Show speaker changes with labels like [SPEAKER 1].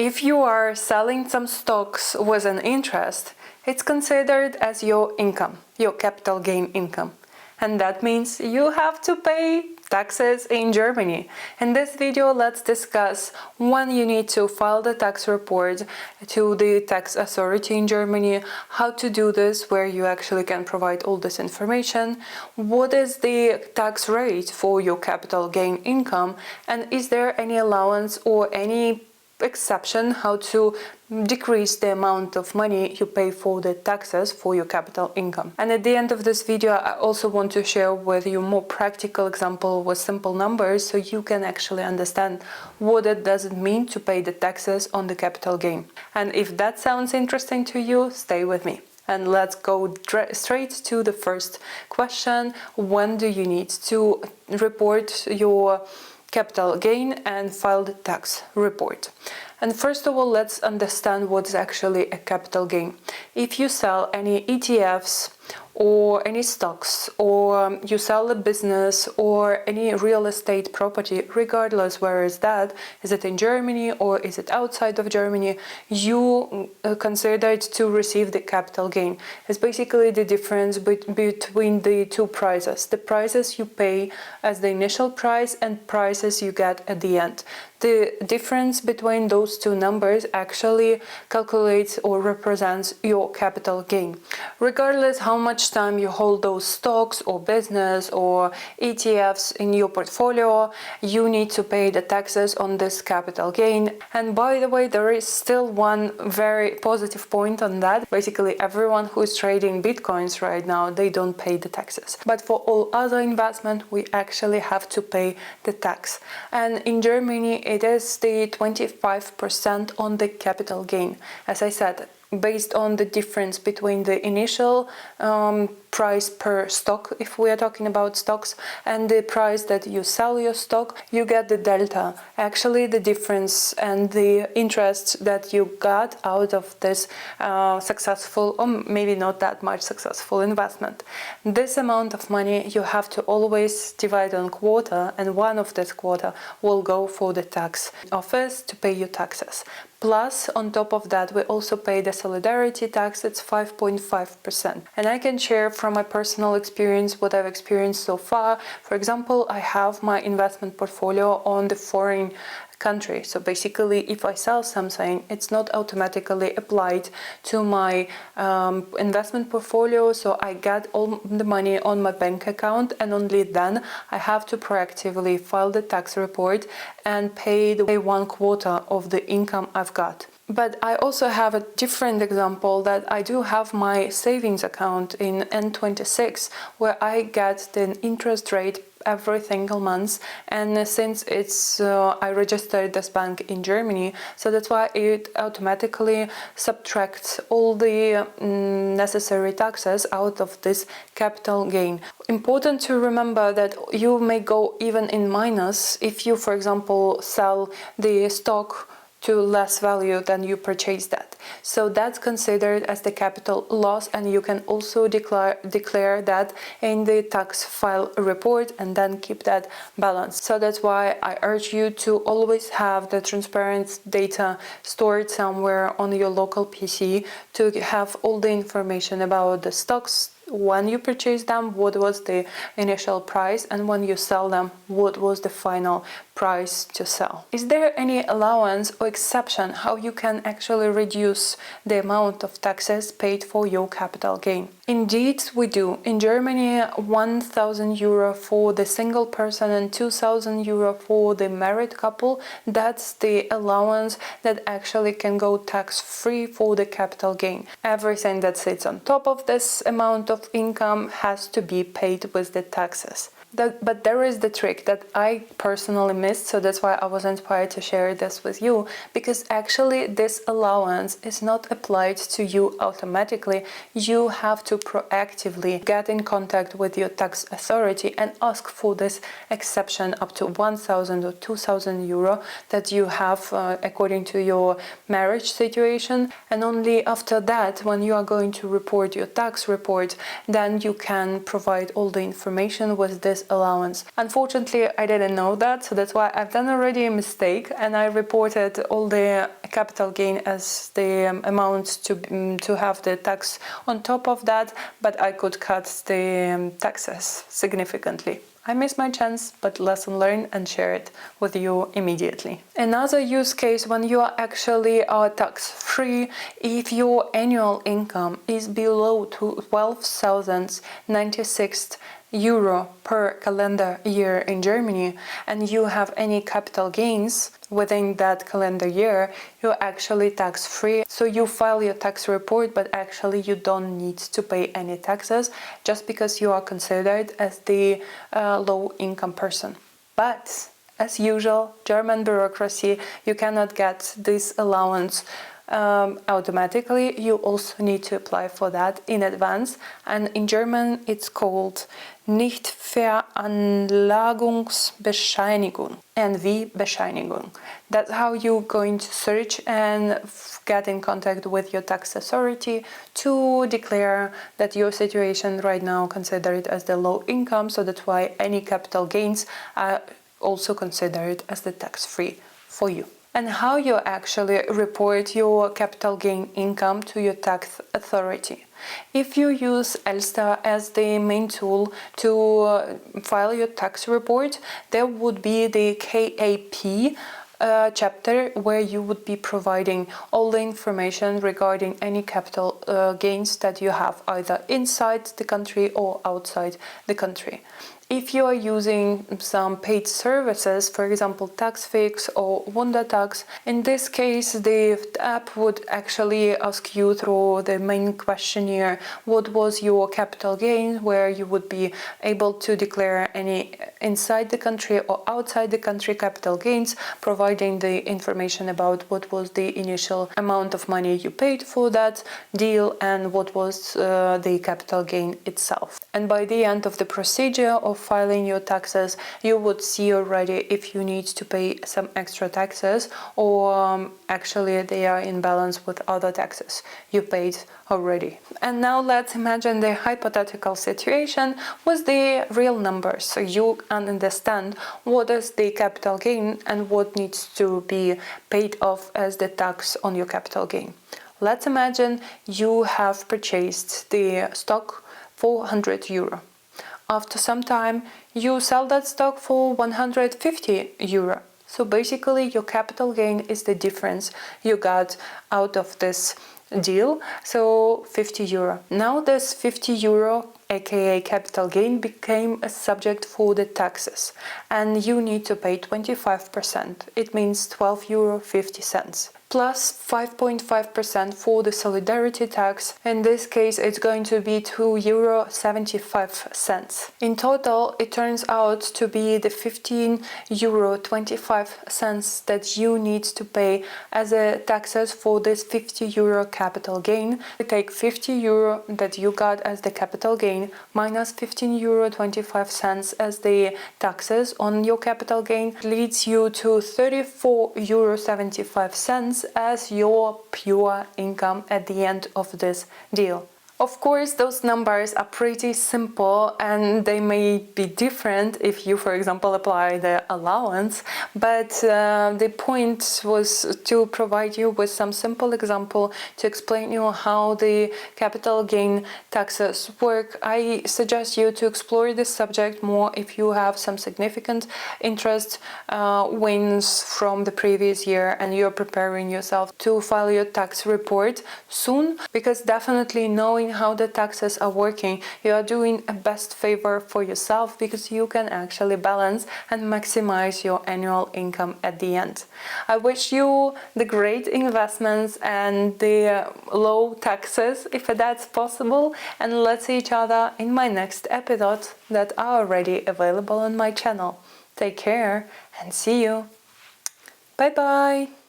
[SPEAKER 1] If you are selling some stocks with an interest, it's considered as your income, your capital gain income. And that means you have to pay taxes in Germany. In this video, let's discuss when you need to file the tax report to the tax authority in Germany, how to do this, where you actually can provide all this information, what is the tax rate for your capital gain income, and is there any allowance or any exception how to decrease the amount of money you pay for the taxes for your capital income. And at the end of this video, I also want to share with you more practical example with simple numbers so you can actually understand what it does mean to pay the taxes on the capital gain. And if that sounds interesting to you, stay with me. And let's go straight to the first question. When do you need to report your capital gain and file the tax report? And first of all, let's understand what's actually a capital gain. If you sell any ETFs or any stocks, or you sell a business or any real estate property, regardless where is it in Germany or is it outside of Germany, you considered to receive the capital gain. It's basically the difference between the two prices, the prices you pay as the initial price and prices you get at the end. The difference between those two numbers actually calculates or represents your capital gain. Regardless how much time you hold those stocks or business or ETFs in your portfolio, you need to pay the taxes on this capital gain. And by the way, there is still one very positive point on that. Basically, everyone who is trading Bitcoins right now, they don't pay the taxes. But for all other investment, we actually have to pay the tax. And in Germany, it is the 25% on the capital gain. As I said, based on the difference between the initial price per stock, if we are talking about stocks, and the price that you sell your stock, you get the delta, actually the difference and the interest that you got out of this successful or maybe not that much successful investment. This amount of money you have to always divide on quarter, and one of this quarter will go for the tax office to pay your taxes. Plus, on top of that, we also pay the solidarity tax. It's 5.5%. And I can share from my personal experience what I've experienced so far. For example, I have my investment portfolio on the foreign country. So basically, if I sell something, it's not automatically applied to my investment portfolio. So I get all the money on my bank account, and only then I have to proactively file the tax report and pay the 1/4 of the income I've got. But I also have a different example that I do have my savings account in N26 where I get the interest rate every single month, and since it's I registered this bank in Germany, so that's why it automatically subtracts all the necessary taxes out of this capital gain. Important to remember that you may go even in minus if you, for example, sell the stock to less value than you purchased that. So that's considered as the capital loss, and you can also declare that in the tax file report and then keep that balance. So that's why I urge you to always have the transparent data stored somewhere on your local PC to have all the information about the stocks, when you purchase them, what was the initial price, and when you sell them, what was the final price to sell. Is there any allowance or exception how you can actually reduce the amount of taxes paid for your capital gain? Indeed, we do. In Germany, 1,000 euro for the single person and 2,000 euro for the married couple. That's the allowance that actually can go tax-free for the capital gain. Everything that sits on top of this amount of income has to be paid with the taxes. But there is the trick that I personally missed, so that's why I was inspired to share this with you, because actually this allowance is not applied to you automatically. You have to proactively get in contact with your tax authority and ask for this exception up to 1,000 or 2,000 euro that you have according to your marriage situation. And only after that, when you are going to report your tax report, then you can provide all the information with this this allowance. Unfortunately, I didn't know that, so that's why I've done already a mistake, and I reported all the capital gain as the amount to have the tax on top of that, but I could cut the taxes significantly. I missed my chance, but lesson learned, and share it with you immediately. Another use case when you are actually tax-free if your annual income is below 12,096 euro per calendar year in Germany, and you have any capital gains within that calendar year, you're actually tax-free. So you file your tax report, but actually you don't need to pay any taxes just because you are considered as the low-income person. But as usual, German bureaucracy, you cannot get this allowance automatically. You also need to apply for that in advance, and in German it's called Nichtveranlagungsbescheinigung, NV-Bescheinigung. That's how you're going to search and get in contact with your tax authority to declare that your situation right now considered as the low income, so that's why any capital gains are also considered as the tax-free for you. And how you actually report your capital gain income to your tax authority. If you use Elster as the main tool to file your tax report, there would be the KAP chapter where you would be providing all the information regarding any capital gains that you have either inside the country or outside the country. If you are using some paid services, for example TaxFix or WunderTax, in this case the app would actually ask you through the main questionnaire what was your capital gain, where you would be able to declare any inside the country or outside the country capital gains, providing the information about what was the initial amount of money you paid for that deal and what was the capital gain itself. And by the end of the procedure of filing your taxes, you would see already if you need to pay some extra taxes or actually they are in balance with other taxes you paid already. And now let's imagine the hypothetical situation with the real numbers, so you understand what is the capital gain and what needs to be paid off as the tax on your capital gain. Let's imagine you have purchased the stock for 100 euro. After some time, you sell that stock for 150 euro. So basically, your capital gain is the difference you got out of this deal, so 50 euro. Now this 50 euro, aka capital gain, became a subject for the taxes, and you need to pay 25%. It means 12.50 euro. Plus 5.5% for the solidarity tax. In this case, it's going to be 2.75 euro. In total, it turns out to be the 15.25 euro that you need to pay as a taxes for this 50 euro capital gain. You take 50 euro that you got as the capital gain minus 15.25 euro as the taxes on your capital gain, leads you to 34.75 euro as your pure income at the end of this deal. Of course, those numbers are pretty simple and they may be different if you, for example, apply the allowance, but the point was to provide you with some simple example to explain you how the capital gain taxes work. I suggest you to explore this subject more if you have some significant interest wins from the previous year and you're preparing yourself to file your tax report soon, because definitely knowing how the taxes are working, you are doing a best favor for yourself, because you can actually balance and maximize your annual income at the end. I wish you the great investments and the low taxes if that's possible, and let's see each other in my next episode that are already available on my channel. Take care and see you. Bye bye.